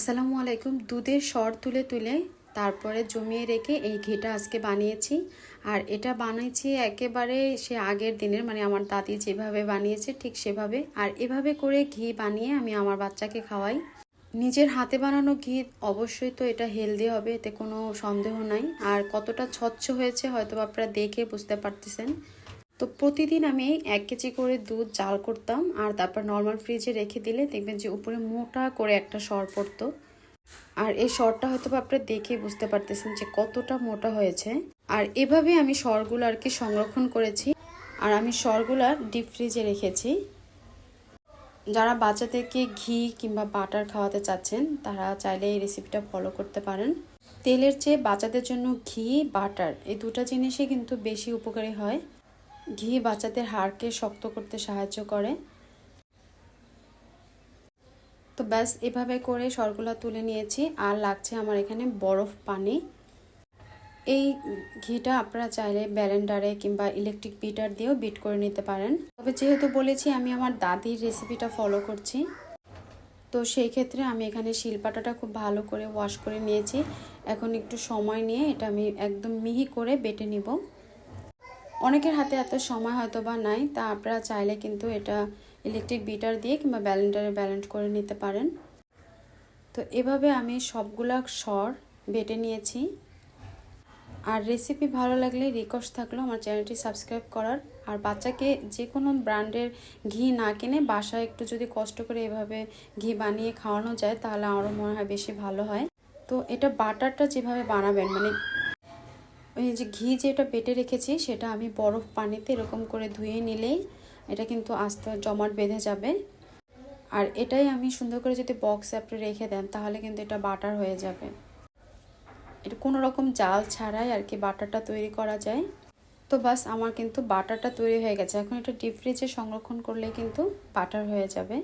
আসসালামু আলাইকুম। দুধের সর তুলে তুলে তারপরে জমিয়ে রেখে এই ঘিটা আজকে বানিয়েছি। আর এটা বানিয়েছি একেবারে সে আগের দিনের, মানে আমার দাদি যেভাবে বানিয়েছে ঠিক সেভাবে। আর এভাবে করে ঘি বানিয়ে আমি আমার বাচ্চাকে খাওয়াই। নিজের হাতে বানানো ঘি অবশ্যই তো এটা হেলদি হবে, এতে কোনো সন্দেহ নাই। আর কতটা স্বচ্ছ হয়েছে হয়তো আপনারা দেখে বুঝতে পারতেছেন। তো প্রতিদিন আমি 1 কেজি করে দুধ জাল করতাম আর তারপর নর্মাল ফ্রিজে রেখে দিলে দেখবেন যে উপরে মোটা করে একটা সর পড়তো। আর এই সরটা হয়তো আপনারা দেখে বুঝতে পারতেছেন যে কতটা মোটা হয়েছে। আর এভাবে আমি সরগুলো আর কি সংরক্ষণ করেছি। আর আমি সরগুলা ডিপ ফ্রিজে রেখেছি। যারা বাচ্চাদেরকে ঘি কিংবা বাটার খাওয়াতে চাচ্ছেন তারা চাইলে এই রেসিপিটা ফলো করতে পারেন। তেলের চেয়ে বাচ্চাদের জন্য ঘি, বাটার এই দুটো জিনিসই কিন্তু বেশি উপকারী হয়। ঘি বাচ্চাদের হাড়কে শক্ত করতে সাহায্য করে। তো ব্যাস এভাবে করে সরগুলা তুলে নিয়েছি। আর লাগছে আমার এখানে বরফ পানি। এই ঘিটা আপনারা চাইলে ব্লেন্ডারে কিংবা ইলেকট্রিক বিটার দিয়েও বিট করে নিতে পারেন। তবে যেহেতু বলেছি আমি আমার দাদির রেসিপিটা ফলো করছি, তো সেই ক্ষেত্রে আমি এখানে শিলপাটাটা খুব ভালো করে ওয়াশ করে নিয়েছি। এখন একটু সময় নিয়ে এটা আমি একদম মিহি করে বেটে নিব। অনেকের হাতে এত সময় হয়তো বা নাই, তা আপনারা চাইলে কিন্তু এটা ইলেকট্রিক বিটার দিয়ে কিংবা ব্লেন্ডারে ব্লেন্ড করে নিতে পারেন। তো এভাবে আমি সবগুলা সর বেটে নিয়েছি। আর রেসিপি ভালো লাগলে রিকোয়েস্ট থাকলো আমার চ্যানেলটি সাবস্ক্রাইব করার। আর বাচ্চাকে যে কোনো ব্র্যান্ডের ঘি না কিনে বাসায় একটু যদি কষ্ট করে এভাবে ঘি বানিয়ে খাওয়ানো যায় তাহলে আরও মনে হয় বেশি ভালো হয়। তো এটা বাটারটা যেভাবে বানাবেন, মানে ওই যে ঘি যেটা বেটে রেখেছি সেটা আমি বরফ পানিতে এরকম করে ধুয়ে নিলেই এটা কিন্তু আস্তে জমাট বেঁধে যাবে। আর এটাই আমি সুন্দর করে যদি বক্সে আপনি রেখে দেন তাহলে কিন্তু এটা বাটার হয়ে যাবে। এটা কোনো রকম জাল ছাড়াই আর কি বাটারটা তৈরি করা যায়। তো বাস আমার কিন্তু বাটারটা তৈরি হয়ে গেছে। এখন এটা ডিপ ফ্রিজে সংরক্ষণ করলে কিন্তু বাটার হয়ে যাবে।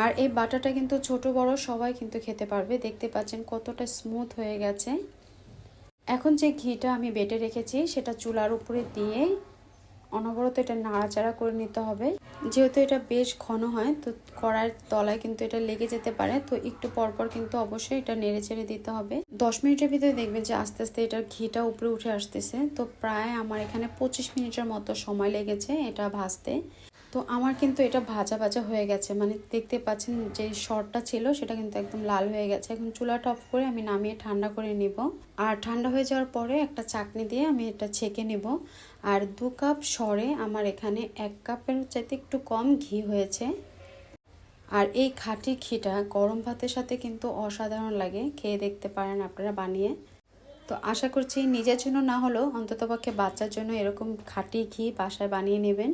আর এই বাটারটা কিন্তু ছোট বড় সবাই কিন্তু খেতে পারবে। দেখতে পাচ্ছেন কতটা স্মুথ হয়ে গেছে। এখন যে ঘিটা আমি বেটে রেখেছি সেটা চুলার উপরে দিয়ে অনবরত এটা নাড়াচাড়া করে নিতে হবে। যেহেতু এটা বেশ ঘন হয় তো কড়াইয়ের তলায় কিন্তু এটা লেগে যেতে পারে, তো একটু পরপর কিন্তু অবশ্যই এটা নেড়ে চেড়ে দিতে হবে। 10 মিনিটের ভিতরে দেখবেন যে আস্তে আস্তে এটার ঘিটা উপরে উঠে আসতেছে। তো প্রায় আমার এখানে 25 মিনিটের মতো সময় লেগেছে এটা ভাজতে। তো আমার কিন্তু এটা ভাজা ভাজা হয়ে গেছে, মানে দেখতে পাচ্ছেন যে সরটা ছিল সেটা কিন্তু একদম লাল হয়ে গেছে। এখন চুলাটা অফ করে আমি নামিয়ে ঠান্ডা করে নিব। আর ঠান্ডা হয়ে যাওয়ার পরে একটা চাকনি দিয়ে আমি এটা ছেঁকে নেব। আর 2 কাপ সরে আমার এখানে 1 কাপের চাইতে একটু কম ঘি হয়েছে। আর এই খাঁটি ঘিটা গরম ভাতের সাথে কিন্তু অসাধারণ লাগে, খেয়ে দেখতে পারেন আপনারা বানিয়ে। তো আশা করছি নিজের জন্য না হলেও অন্ততপক্ষে বাচ্চার জন্য এরকম খাঁটি ঘি বাসায় বানিয়ে নেবেন।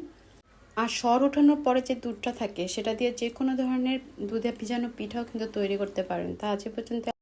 আর সর ওঠানোর পরে যে দুধটা থাকে সেটা দিয়ে যে কোনো ধরনের দুধে ভিজানো পিঠাও কিন্তু তৈরি করতে পারেন। তা আজ পর্যন্ত